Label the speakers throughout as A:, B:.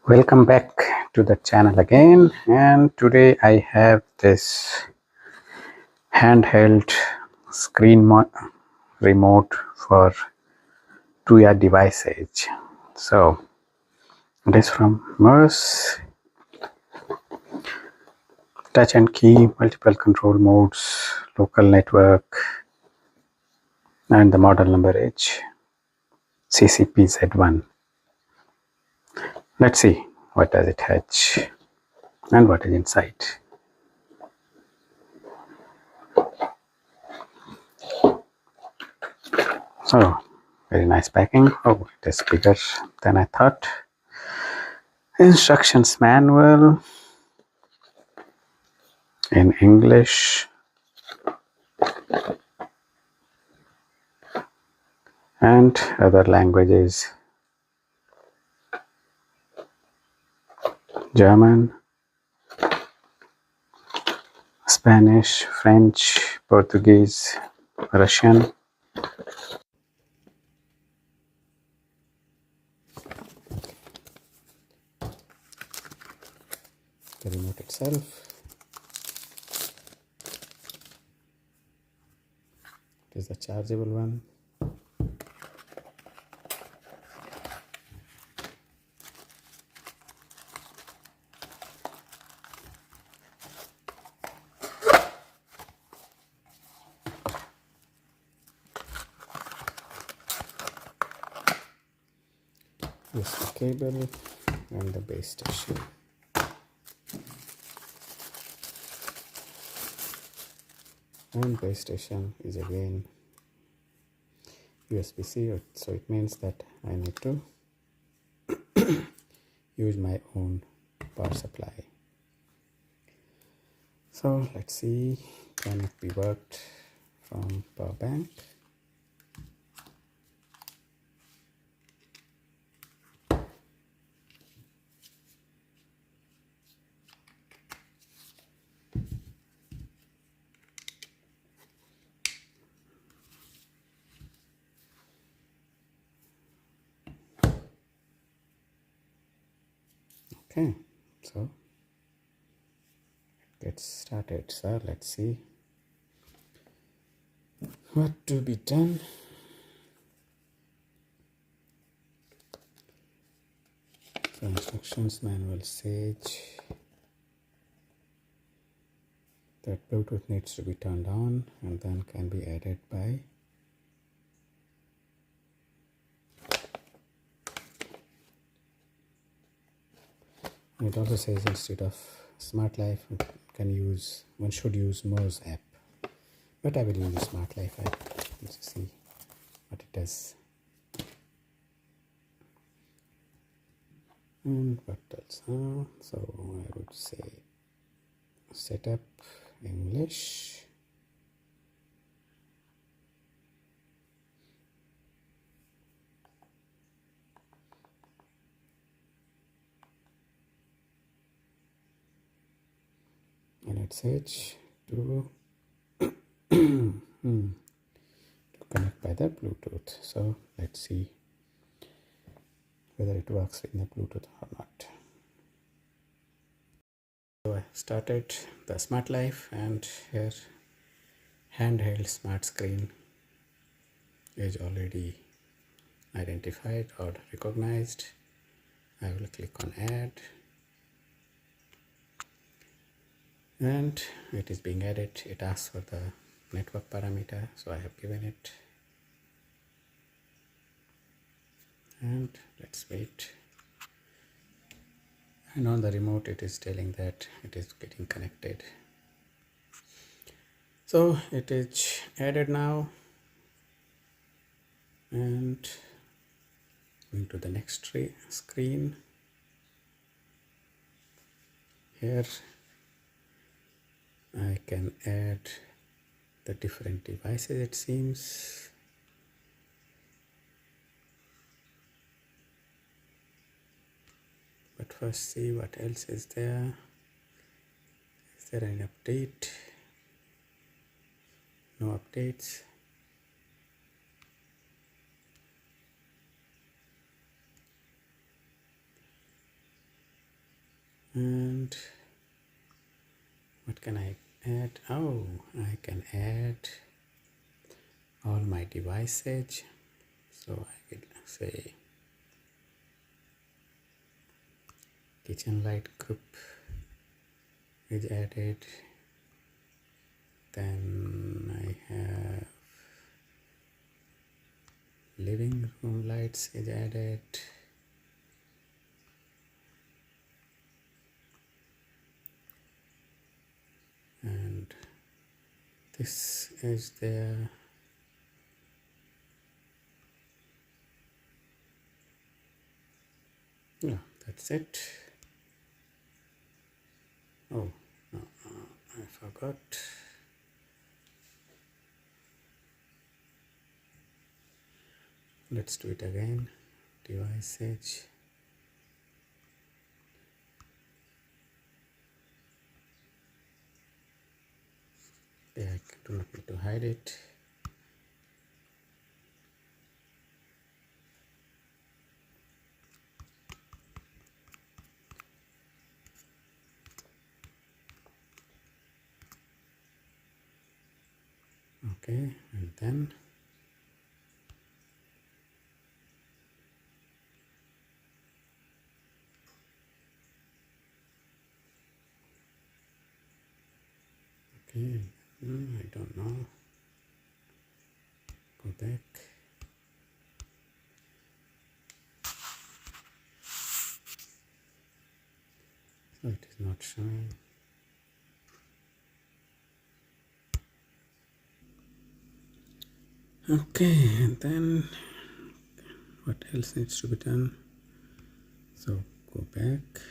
A: Welcome back to the channel again, and today I have this handheld screen remote for Tuya devices. So it is from Moes, touch and key, multiple control modes, local network, and the model number is CCP Z1. Let's see what does it have and what is inside. So very nice packing. Oh, it is bigger than I thought. Instructions manual in English and other languages: German, Spanish, French, Portuguese, Russian. The remote itself. It is a chargeable one. USB cable and the base station. And base station is again USB-C, so it means that I need to use my own power supply. So let's see, can it be worked from power bank? Okay, so it gets started. So let's see what to be done. So instructions manual says that Bluetooth needs to be turned on and then can be added by it also says instead of Smart Life one should use Moes app, but I will use the Smart Life app. Let's see what it does. And what else? So I would say setup English. And it says to connect by the Bluetooth. So let's see whether it works with the Bluetooth or not. So I started the Smart Life, and here handheld smart screen is already identified or recognized. I will click on add, and it is being added. It asks for the network parameter, so I have given it, and let's wait. And on the remote it is telling that it is getting connected. So it is added now, and going to the next screen. Here I can add the different devices, it seems. But first see what else is there. Is there an update? No updates. And what can I add? Oh, I can add all my devices. So I will say kitchen light group is added. Then I have living room lights is added. And this is there. Yeah, that's it. Oh, no, I forgot. Let's do it again. Device edge. Yeah, I do not need to hide it. Okay, and then okay, I don't know. Go back. So it is not showing. Okay, and then what else needs to be done? So go back.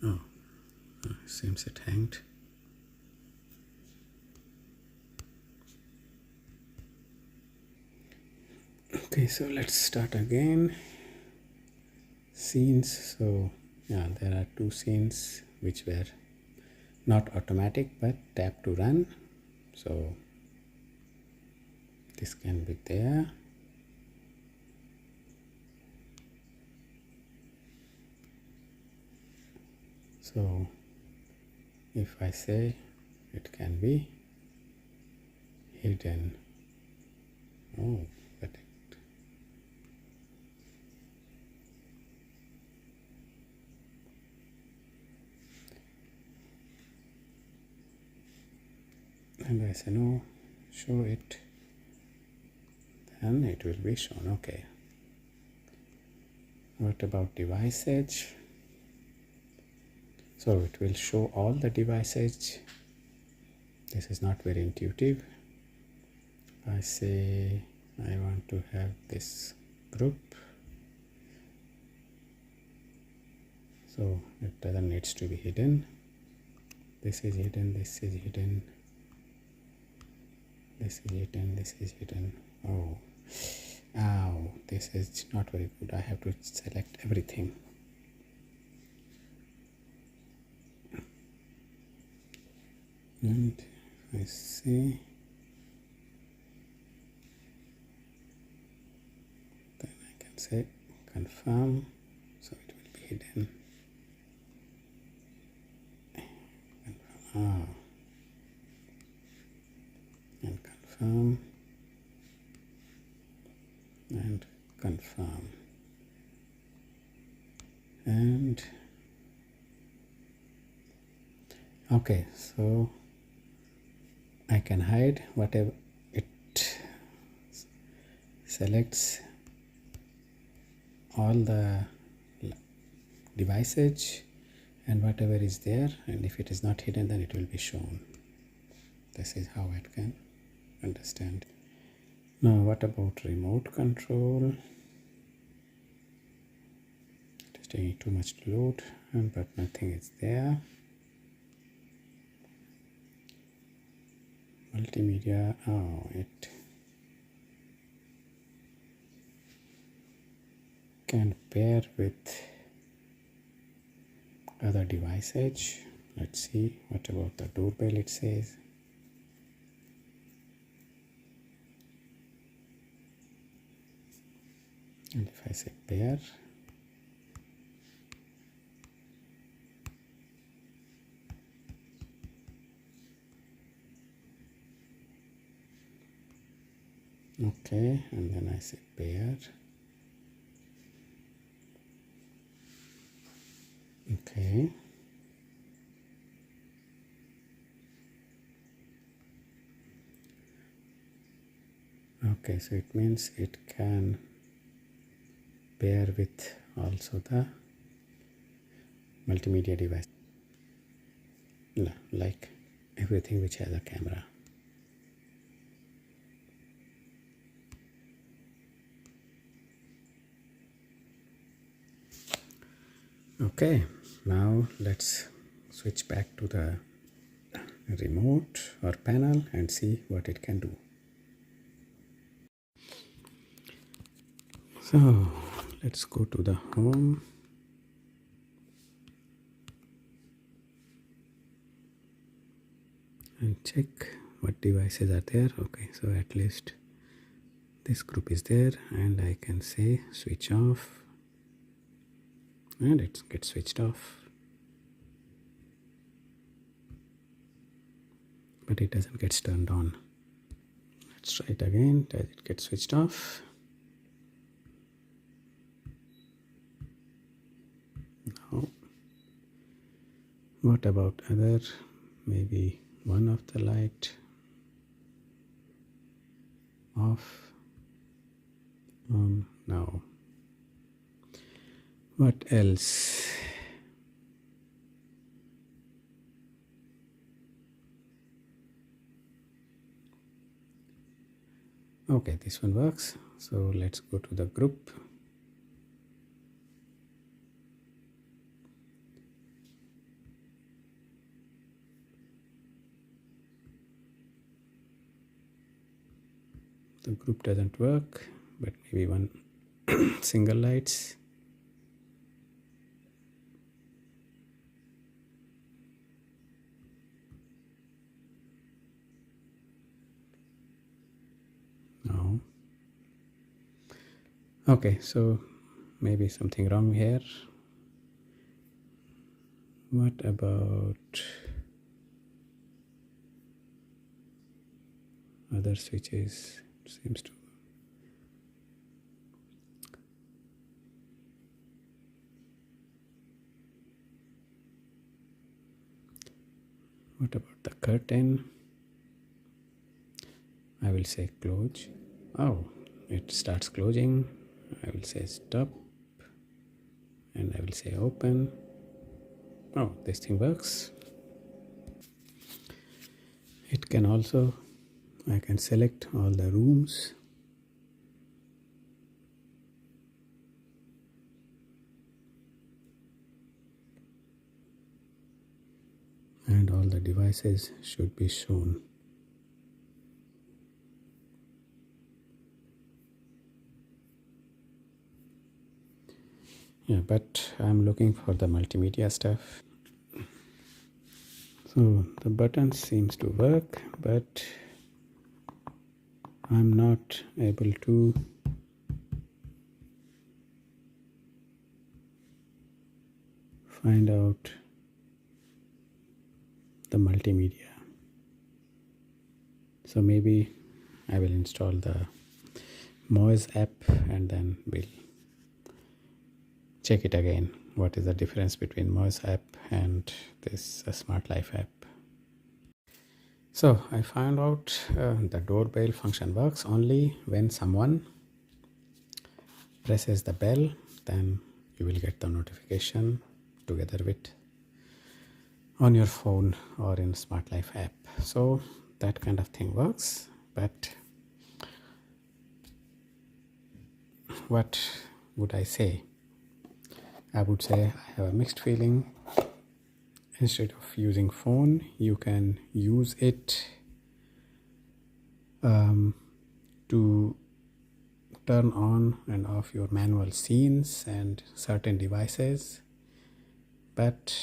A: Oh, seems it hanged. Okay, so let's start again. Scenes. So yeah, there are two scenes which were not automatic but tap to run. So this can be there. So if I say it can be hidden. Oh, but it. And I say no, show it. Then it will be shown. Okay. What about device edge? So it will show all the device edge. This is not very intuitive. I say I want to have this group. So it doesn't needs to be hidden. This is hidden, this is hidden. This is hidden, this is hidden. Oh, ow, this is not very good. I have to select everything. And I see, then I can say confirm, so it will be hidden. Confirm. And confirm and confirm. And okay, so I can hide whatever it selects all the devices and whatever is there, and if it is not hidden then it will be shown. This is how it can understand. Now what about remote control? It is taking too much to load, but nothing is there. Multimedia, oh, it can pair with other devices. Let's see, what about the doorbell? It says and if I say pair, Okay, and then I say pair. Okay. Okay, so it means it can pair with also the multimedia device. No, like everything which has a camera. Okay, now let's switch back to the remote or panel and see what it can do. So let's go to the home. And check what devices are there. Okay, so at least this group is there, and I can say switch off, and it gets switched off, but it doesn't get turned on. Let's try it again. Does it get switched off? No. What about other? Maybe one of the light off, on. No. What else? Okay, this one works. So let's go to the group. The group doesn't work, but maybe one single lights. No. Okay, so maybe something wrong here. What about other switches? Seems to. What about the curtain? I will say close. Oh, it starts closing. I will say stop, and I will say open. Oh, this thing works. It can also, I can select all the rooms. And all the devices should be shown. Yeah, but I'm looking for the multimedia stuff. So the button seems to work, but I'm not able to find out the multimedia. So maybe I will install the Moes app and then we'll check it again. What is the difference between Moes app and this Smart Life app? So I found out the doorbell function works only when someone presses the bell, then you will get the notification together with on your phone or in Smart Life app. So that kind of thing works, but what would I say? I would say I have a mixed feeling. Instead of using phone, you can use it to turn on and off your manual scenes and certain devices, but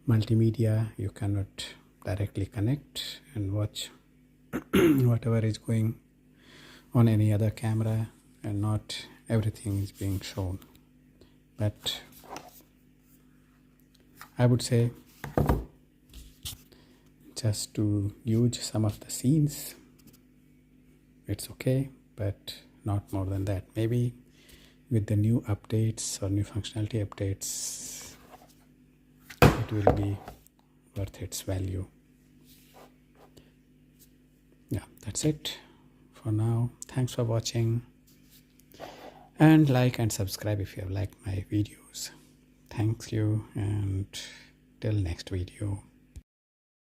A: multimedia you cannot directly connect and watch whatever is going on any other camera, and not everything is being shown. But I would say just to use some of the scenes, it's okay, but not more than that. Maybe with the new updates or new functionality updates, it will be worth its value. Yeah, that's it for now. Thanks for watching, and like and subscribe if you have liked my videos. Thank you, and till next video.